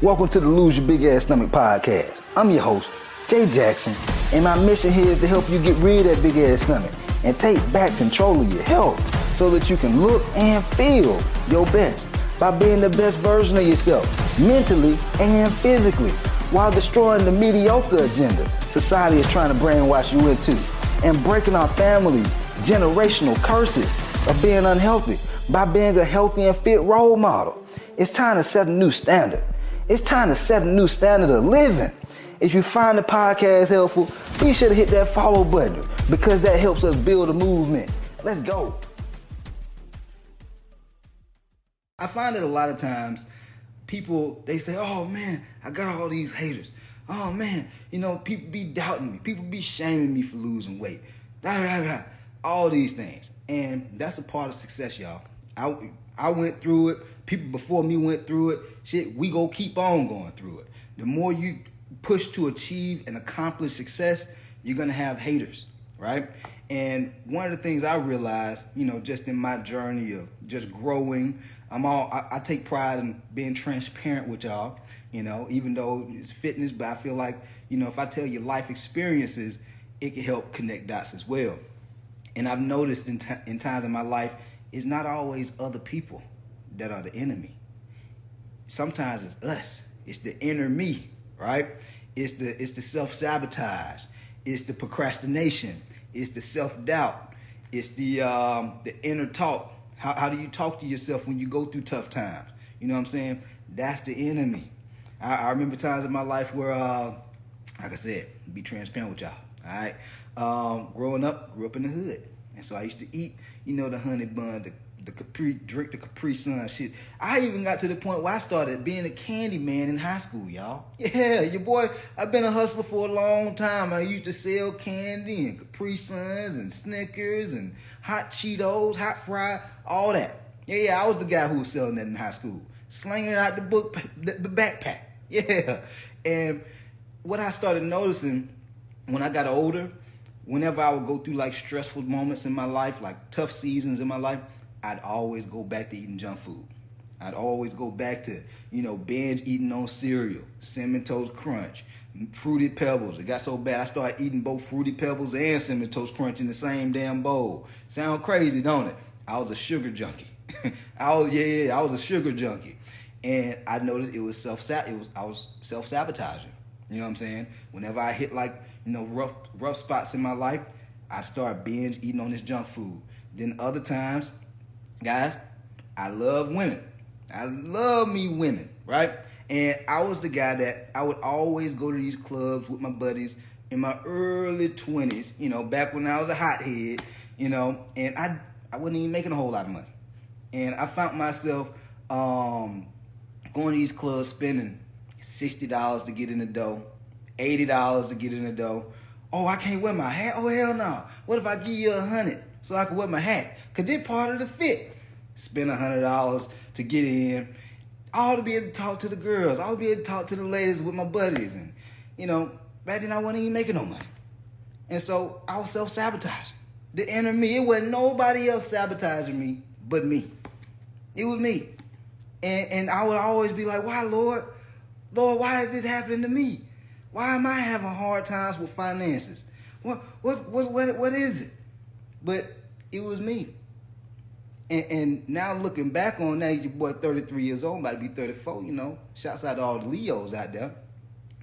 Welcome to the Lose Your Big Ass Stomach podcast. I'm your host, Jay Jackson, and my mission here is to help you get rid of that big ass stomach and take back control of your health so that you can look and feel your best by being the best version of yourself, mentally and physically, while destroying the mediocre agenda society is trying to brainwash you into, and breaking our families' generational curses of being unhealthy by being a healthy and fit role model. It's time to set a new standard. It's time to set a new standard of living. If you find the podcast helpful, be sure to hit that follow button because that helps us build a movement. Let's go. I find that a lot of times people, they say, oh man, I got all these haters. Oh man, people be doubting me. People be shaming me for losing weight. All these things. And that's a part of success, y'all. I went through it. People before me went through it. Shit, we go keep on going through it. The more you push to achieve and accomplish success, you're going to have haters, right? And one of the things I realized, just in my journey of just growing, I take pride in being transparent with y'all, even though it's fitness, but I feel like, if I tell you life experiences, it can help connect dots as well. And I've noticed in times in my life, it's not always other people that are the enemy. Sometimes it's us. It's the inner me, right? It's the self-sabotage. It's the procrastination. It's the self-doubt. It's the inner talk. How do you talk to yourself when you go through tough times? You know what I'm saying? That's the enemy. I remember times in my life where, like I said, be transparent with y'all, all right? Growing up, grew up in the hood. And so I used to eat, the honey bun, drink the Capri Sun shit. I even got to the point where I started being a candy man in high school, y'all. Yeah, your boy, I've been a hustler for a long time. I used to sell candy and Capri Suns and Snickers and hot Cheetos, hot fry, all that. Yeah, I was the guy who was selling that in high school. Slinging it out the backpack. Yeah. And what I started noticing when I got older, whenever I would go through like stressful moments in my life, like tough seasons in my life, I'd always go back to eating junk food. I'd always go back to, binge eating on cereal, Cinnamon Toast Crunch, Fruity Pebbles. It got so bad I started eating both Fruity Pebbles and Cinnamon Toast Crunch in the same damn bowl. Sound crazy, don't it? I was a sugar junkie. I was a sugar junkie. And I noticed I was self-sabotaging. You know what I'm saying? Whenever I hit rough spots in my life, I start binge eating on this junk food. Then other times, guys, I love women. I love me women, right? And I was the guy that I would always go to these clubs with my buddies in my early 20s, back when I was a hothead, and I wasn't even making a whole lot of money. And I found myself going to these clubs spending $60 to get in the door, $80 to get in the door. Oh, I can't wear my hat? Oh, hell no. What if I give you $100 so I can wear my hat? Because they're part of the fit. Spend $100 to get in. All to be able to talk to the girls. All to be able to talk to the ladies with my buddies. And, back then I wasn't even making no money. And so I was self-sabotaging. The inner me, it wasn't nobody else sabotaging me but me. It was me. And I would always be like, why, Lord? Lord, why is this happening to me? Why am I having hard times with finances? What is it? But it was me. And now looking back on that, your boy 33 years old, about to be 34, shouts out to all the Leos out there.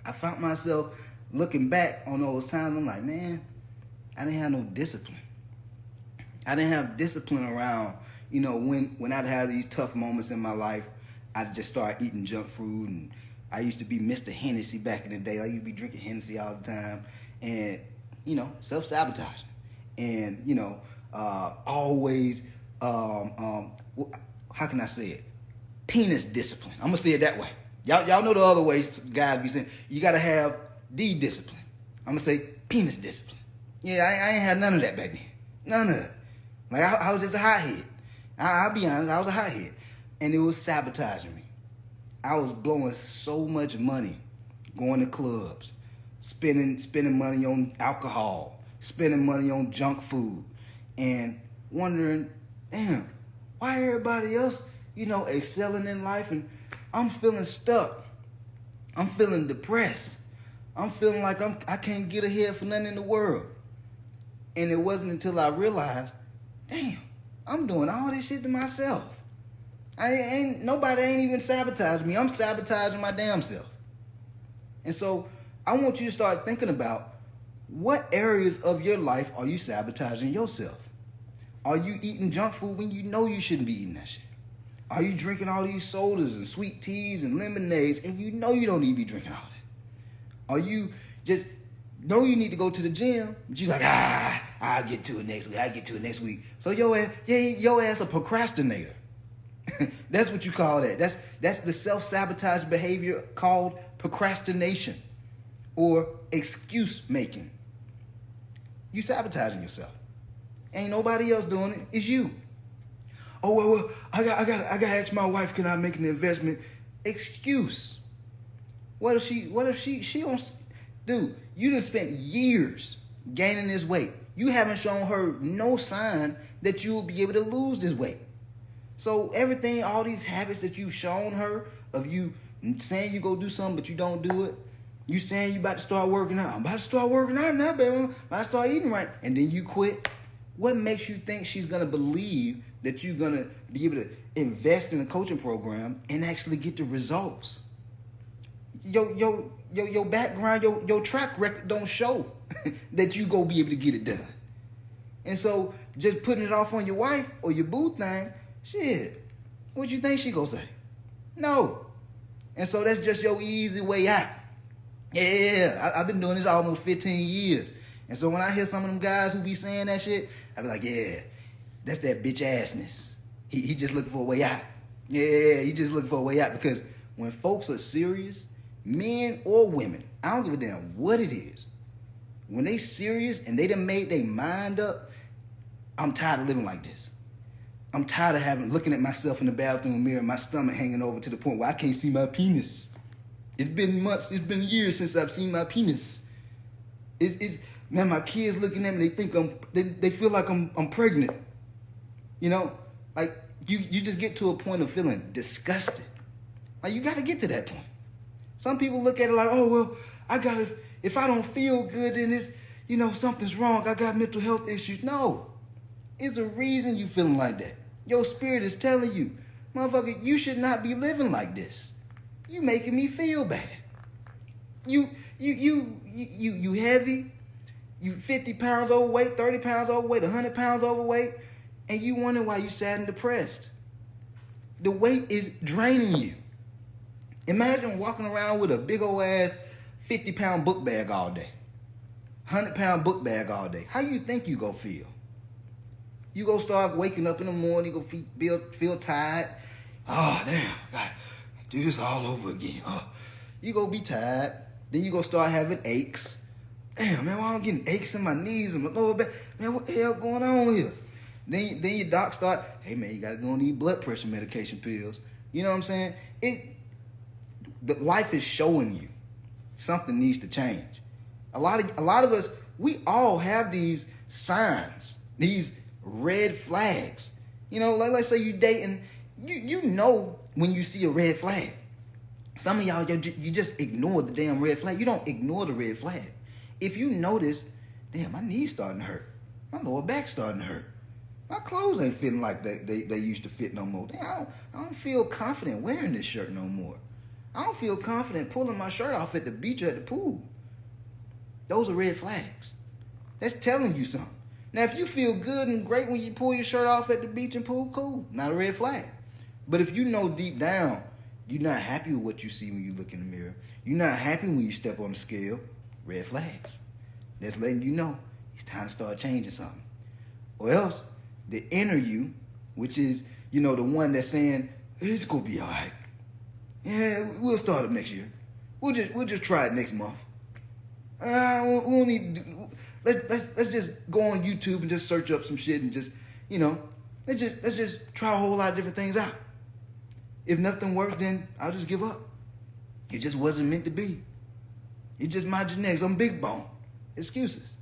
I found myself looking back on those times, I'm like, man, I didn't have no discipline. I didn't have discipline around, when I'd have these tough moments in my life, I'd just start eating junk food. And I used to be Mr. Hennessy back in the day. I used to be drinking Hennessy all the time and, self-sabotaging. And, always, how can I say it? Penis discipline. I'm going to say it that way. Y'all know the other ways guys be saying, you got to have D discipline. I'm going to say penis discipline. Yeah, I ain't had none of that back then. None of it. Like, I was just a hothead. I'll be honest, I was a hothead. And it was sabotaging me. I was blowing so much money going to clubs, spending money on alcohol, spending money on junk food, and wondering, damn, why everybody else, excelling in life and I'm feeling stuck. I'm feeling depressed. I'm feeling like I can't get ahead for nothing in the world. And it wasn't until I realized, damn, I'm doing all this shit to myself. Nobody ain't even sabotaging me. I'm sabotaging my damn self. And so I want you to start thinking about, what areas of your life are you sabotaging yourself? Are you eating junk food when you know you shouldn't be eating that shit? Are you drinking all these sodas and sweet teas and lemonades and you know you don't need to be drinking all that? Are you just know you need to go to the gym, but you're like, I'll get to it next week. So your ass a procrastinator. That's what you call that. That's the self-sabotage behavior called procrastination or excuse making. You sabotaging yourself. Ain't nobody else doing it. It's you. Oh well, I gotta ask my wife, can I make an investment? Excuse. What if she don't? Dude, you done spent years gaining this weight. You haven't shown her no sign that you will be able to lose this weight. So everything, all these habits that you've shown her of you saying you go do something but you don't do it. You saying you about to start working out. I'm about to start working out now, baby. I'm about to start eating right. And then you quit. What makes you think she's going to believe that you're going to be able to invest in a coaching program and actually get the results? Your background, your track record don't show that you go be able to get it done. And so just putting it off on your wife or your boo thing, shit, what you think she gonna say? No. And so that's just your easy way out. Yeah, I've been doing this almost 15 years. And so when I hear some of them guys who be saying that shit, I be like, yeah, that's that bitch assness. He just looking for a way out. Yeah, he just looking for a way out. Because when folks are serious, men or women, I don't give a damn what it is. When they serious and they done made their mind up, I'm tired of living like this. I'm tired of looking at myself in the bathroom mirror, my stomach hanging over to the point where I can't see my penis. It's been months, it's been years since I've seen my penis. Man, my kids looking at me, they think they feel like I'm pregnant. You know, like you just get to a point of feeling disgusted. Like you got to get to that point. Some people look at it like, oh well, if I don't feel good, then it's, something's wrong. I got mental health issues. No, it's a reason you feeling like that. Your spirit is telling you, motherfucker, you should not be living like this. You making me feel bad. You heavy. You 50 pounds overweight, 30 pounds overweight, 100 pounds overweight, and you wonder why you sad and depressed. The weight is draining you. Imagine walking around with a big old ass 50-pound book bag all day, 100-pound book bag all day. How you think you gonna feel? You gonna start waking up in the morning, you gonna feel tired. Oh, damn, gotta do this all over again. Oh, you gonna be tired. Then you gonna start having aches. Damn, man, why I'm getting aches in my knees and my lower back? Man, what the hell going on here? Then your doc start, hey, man, you got to go on these blood pressure medication pills. You know what I'm saying? The life is showing you something needs to change. A lot of us, we all have these signs, these red flags. Like let's say you dating, you know when you see a red flag. Some of y'all, you just ignore the damn red flag. You don't ignore the red flag. If you notice, damn, my knees starting to hurt. My lower back starting to hurt. My clothes ain't fitting like they used to fit no more. Damn, I don't feel confident wearing this shirt no more. I don't feel confident pulling my shirt off at the beach or at the pool. Those are red flags. That's telling you something. Now, if you feel good and great when you pull your shirt off at the beach and pool, cool. Not a red flag. But if you know deep down, you're not happy with what you see when you look in the mirror. You're not happy when you step on the scale. Red flags. That's letting you know it's time to start changing something. Or else, the inner you, which is, the one that's saying, it's going to be all right. Yeah, we'll start it next year. We'll just try it next month. We don't need to do, let's just go on YouTube and just search up some shit and just, let's just try a whole lot of different things out. If nothing works, then I'll just give up. It just wasn't meant to be. It's just my genetics. I'm big bone. Excuses.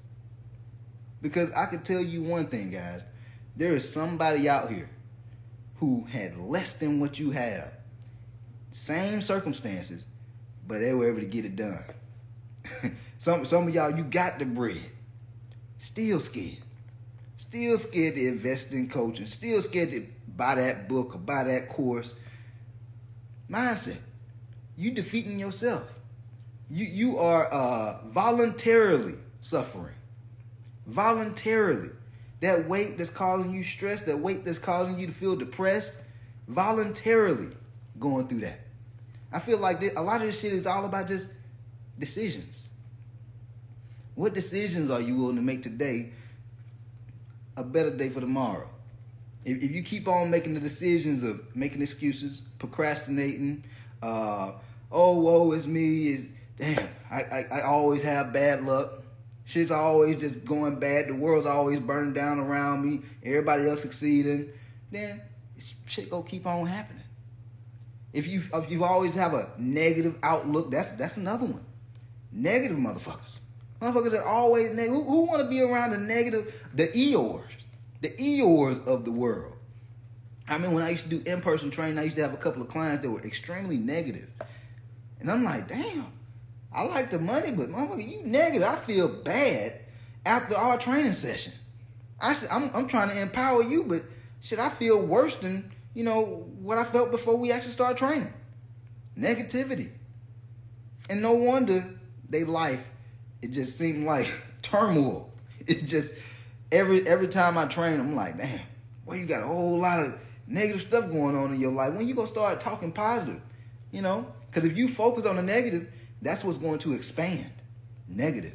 Because I can tell you one thing, guys. There is somebody out here who had less than what you have. Same circumstances, but they were able to get it done. Some of y'all, you got the bread, still scared. Still scared to invest in coaching. Still scared to buy that book or buy that course. Mindset. You defeating yourself. You are voluntarily suffering. Voluntarily. That weight that's causing you stress, that weight that's causing you to feel depressed, voluntarily going through that. I feel like a lot of this shit is all about just decisions. What decisions are you willing to make today a better day for tomorrow? If you keep on making the decisions of making excuses, procrastinating, woe is me, damn, I always have bad luck. Shit's always just going bad. The world's always burning down around me. Everybody else succeeding. Then shit gonna keep on happening. If you always have a negative outlook, that's another one. Negative motherfuckers. Motherfuckers that always negative. Who want to be around the negative? The Eeyores of the world. I mean, when I used to do in-person training, I used to have a couple of clients that were extremely negative. And I'm like, damn, I like the money, but motherfucker, you negative. I feel bad after our training session. I'm trying to empower you, but shit, I feel worse than, what I felt before we actually started training. Negativity. And no wonder they life, it just seemed like turmoil. It just, every time I train, I'm like, damn, well, you got a whole lot of negative stuff going on in your life. When you gonna start talking positive? Because if you focus on the negative, that's what's going to expand. Negative.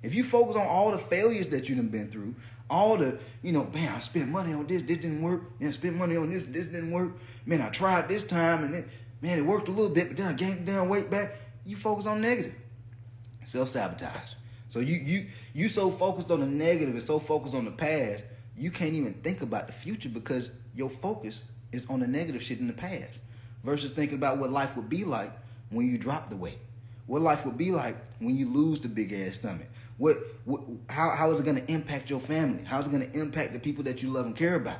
If you focus on all the failures that you done been through, all the, man, I spent money on this didn't work. I spent money on this didn't work. Man, I tried this time and it worked a little bit, but then I gained the damn weight back. You focus on negative. Self-sabotage. So you so focused on the negative and so focused on the past, you can't even think about the future because your focus is on the negative shit in the past versus thinking about what life would be like when you drop the weight. What life would be like when you lose the big ass stomach. How is it going to impact your family? How is it going to impact the people that you love and care about?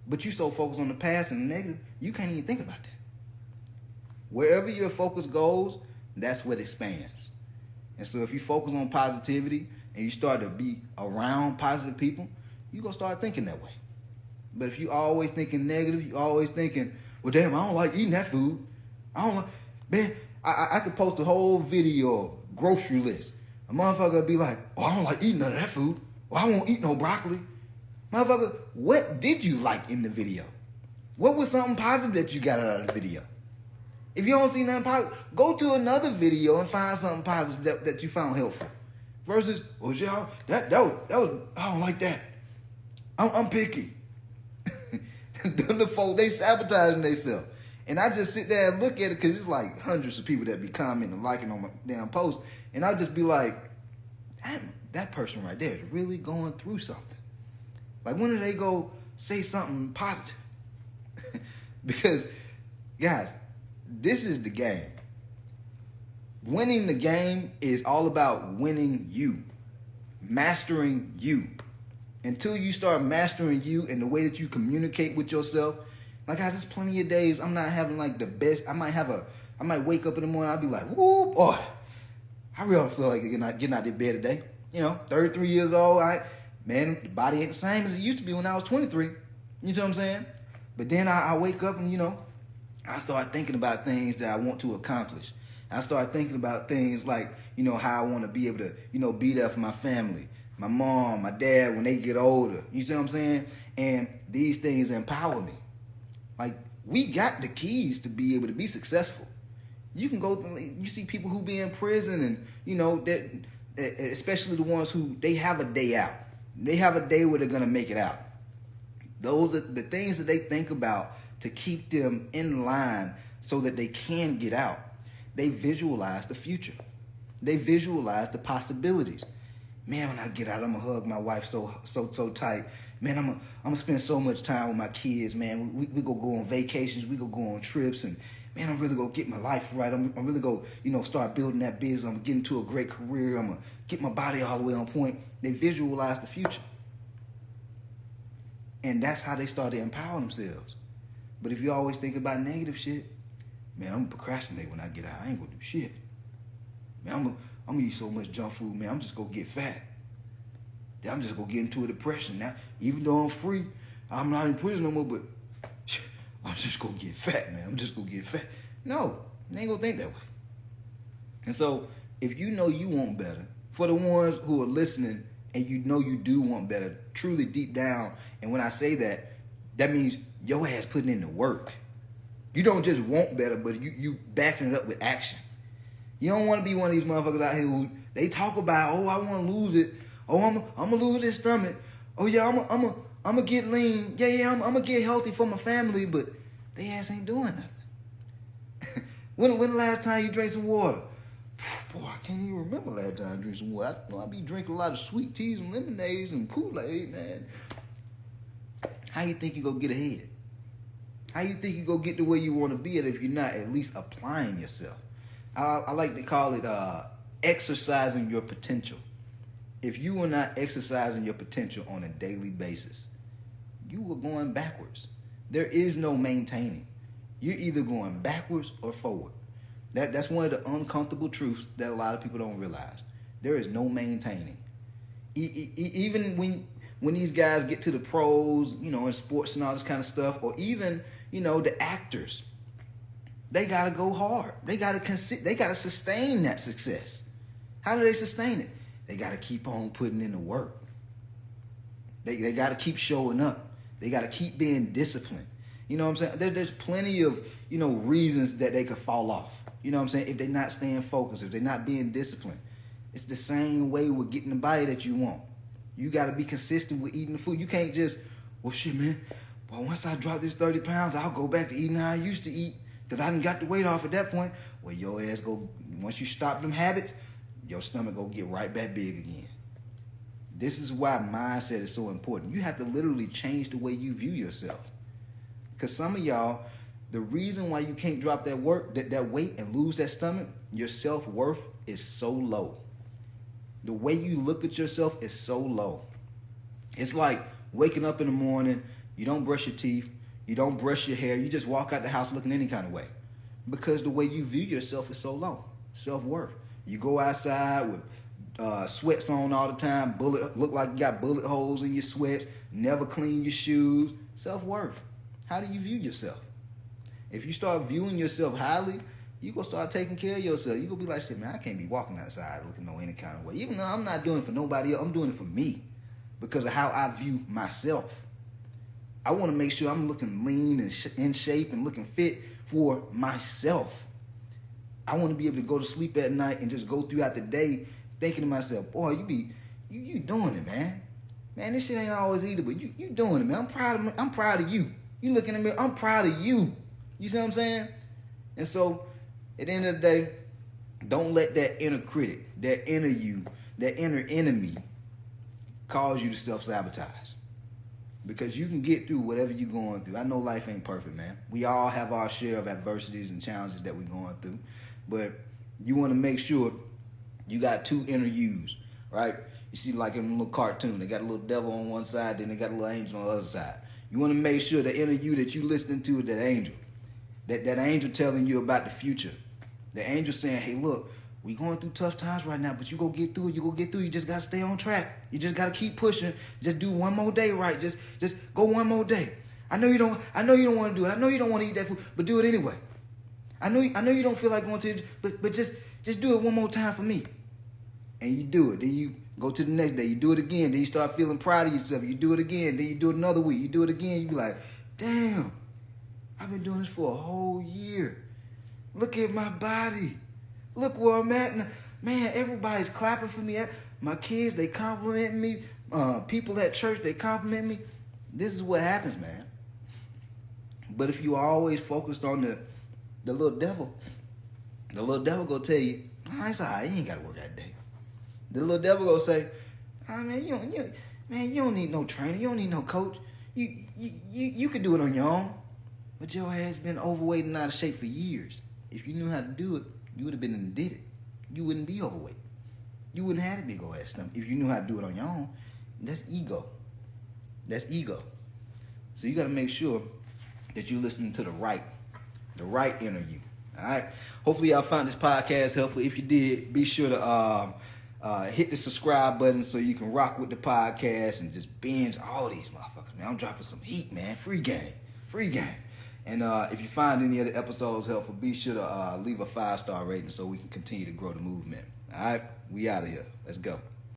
But you so focused on the past and the negative, you can't even think about that. Wherever your focus goes, that's what expands. And so if you focus on positivity and you start to be around positive people, you're going to start thinking that way. But if you always thinking negative, you always thinking, well, damn, I don't like eating that food. Man, I could post a whole video, grocery list. A motherfucker would be like, oh, I don't like eating none of that food. Well, I won't eat no broccoli. Motherfucker, what did you like in the video? What was something positive that you got out of the video? If you don't see nothing positive, go to another video and find something positive that you found helpful. Versus, well, y'all, that was, I don't like that. I'm picky. The folk, they sabotaging themselves. And I just sit there and look at it because it's like hundreds of people that be commenting and liking on my damn post. And I'll just be like, damn, that person right there is really going through something. Like, when do they go say something positive? Because, guys, this is the game. Winning the game is all about winning you, mastering you. Until you start mastering you and the way that you communicate with yourself, like, guys, there's plenty of days I'm not having like the best. I might wake up in the morning, I'll be like, whoo, boy, I really feel like getting out of bed today. 33 years old, man, the body ain't the same as it used to be when I was 23. You see what I'm saying? But then I wake up and, I start thinking about things that I want to accomplish. I start thinking about things like, how I want to be able to, be there for my family, my mom, my dad when they get older. You see what I'm saying? And these things empower me. Like, we got the keys to be able to be successful. You can go, you see people who be in prison and, that especially the ones who, they have a day out. They have a day where they're going to make it out. Those are the things that they think about to keep them in line so that they can get out. They visualize the future. They visualize the possibilities. Man, when I get out, I'm going to hug my wife so tight. Man, I'm gonna spend so much time with my kids, man. We go on vacations, we go on trips, and man, I'm really gonna get my life right. I'm really gonna, start building that business. I'm gonna get into a great career. I'm gonna get my body all the way on point. They visualize the future. And that's how they start to empower themselves. But if you always think about negative shit, man, I'm gonna procrastinate when I get out. I ain't gonna do shit. Man, I'm gonna eat so much junk food, man, I'm just gonna get fat. Then I'm just gonna get into a depression. Now, even though I'm free, I'm not in prison no more, but I'm just gonna get fat, man. I'm just gonna get fat. No, they ain't gonna think that way. And so, if you know you want better, for the ones who are listening and you know you do want better, truly deep down, and when I say that, that means your ass putting in the work. You don't just want better, but you backing it up with action. You don't want to be one of these motherfuckers out here who they talk about, oh, I want to lose it. Oh, I'm gonna lose this stomach. Oh yeah, I'm gonna get lean. Yeah, I'm gonna get healthy for my family, but they ass ain't doing nothing. when the last time you drank some water? Boy, I can't even remember the last time I drank some water. I know I be drinking a lot of sweet teas and lemonades and Kool-Aid, man. How you think you gonna get ahead? How you think you gonna get to where you want to be at if you're not at least applying yourself? I like to call it exercising your potential. If you are not exercising your potential on a daily basis, you are going backwards. There is no maintaining. You're either going backwards or forward. That's one of the uncomfortable truths that a lot of people don't realize. There is no maintaining. Even when these guys get to the pros, you know, in sports and all this kind of stuff, or even, you know, the actors, they gotta go hard. They gotta sustain that success. How do they sustain it? They gotta keep on putting in the work. They gotta keep showing up. They gotta keep being disciplined. You know what I'm saying? There's plenty of, you know, reasons that they could fall off. You know what I'm saying? If they're not staying focused, if they're not being disciplined. It's the same way with getting the body that you want. You got to be consistent with eating the food. You can't just, well, shit, man, well, once I drop this 30 pounds, I'll go back to eating how I used to eat because I done got the weight off at that point. Well, your ass go, once you stop them habits, your stomach go get right back big again. This is why mindset is so important. You have to literally change the way you view yourself. Because some of y'all, the reason why you can't drop that weight and lose that stomach, your self-worth is so low. The way you look at yourself is so low. It's like waking up in the morning, you don't brush your teeth, you don't brush your hair, you just walk out the house looking any kind of way. Because the way you view yourself is so low. Self-worth. You go outside with sweats on all the time, look like you got bullet holes in your sweats, never clean your shoes. Self-worth. How do you view yourself? If you start viewing yourself highly, you gonna start taking care of yourself. You gonna be like, shit, man, I can't be walking outside looking no any kind of way. Even though I'm not doing it for nobody else, I'm doing it for me because of how I view myself. I want to make sure I'm looking lean and in shape and looking fit for myself. I want to be able to go to sleep at night and just go throughout the day thinking to myself, boy, you doing it, man. Man, this shit ain't always easy, but you doing it, man. I'm proud of you. You look in the mirror, I'm proud of you. You see what I'm saying? And so, at the end of the day, don't let that inner critic, that inner you, that inner enemy cause you to self-sabotage. Because you can get through whatever you're going through. I know life ain't perfect, man. We all have our share of adversities and challenges that we're going through. But you want to make sure you got two inner yous, right? You see, like in a little cartoon, they got a little devil on one side, then they got a little angel on the other side. You want to make sure the inner you that you listening to is that angel. That angel telling you about the future. The angel saying, hey, look, we going through tough times right now, but you go get through it. You go get through it. You just got to stay on track. You just got to keep pushing. Just do one more day right. Just go one more day. I know you don't want to do it. I know you don't want to eat that food, but do it anyway. I know you don't feel like going to it, but just do it one more time for me. And you do it. Then you go to the next day. You do it again. Then you start feeling proud of yourself. You do it again. Then you do it another week. You do it again. You be like, damn. I've been doing this for a whole year. Look at my body. Look where I'm at. Man, everybody's clapping for me. My kids, they compliment me. People at church, they compliment me. This is what happens, man. But if you are always focused on the little devil gonna tell you, oh, it's all right, you ain't got to work that day. The little devil gonna say, oh, man, you don't need no trainer. You don't need no coach. You can do it on your own. But your ass been overweight and out of shape for years. If you knew how to do it, you would have been and did it. You wouldn't be overweight. You wouldn't have a big old ass stomach. If you knew how to do it on your own, that's ego. That's ego. So you got to make sure that you're listening to the right inner you. All right. Hopefully y'all found this podcast helpful. If you did, be sure to hit the subscribe button so you can rock with the podcast and just binge all these motherfuckers, man. I'm dropping some heat, man. Free game. And if you find any of the episodes helpful, be sure to leave a 5-star rating so we can continue to grow the movement. All right, we out of here. Let's go.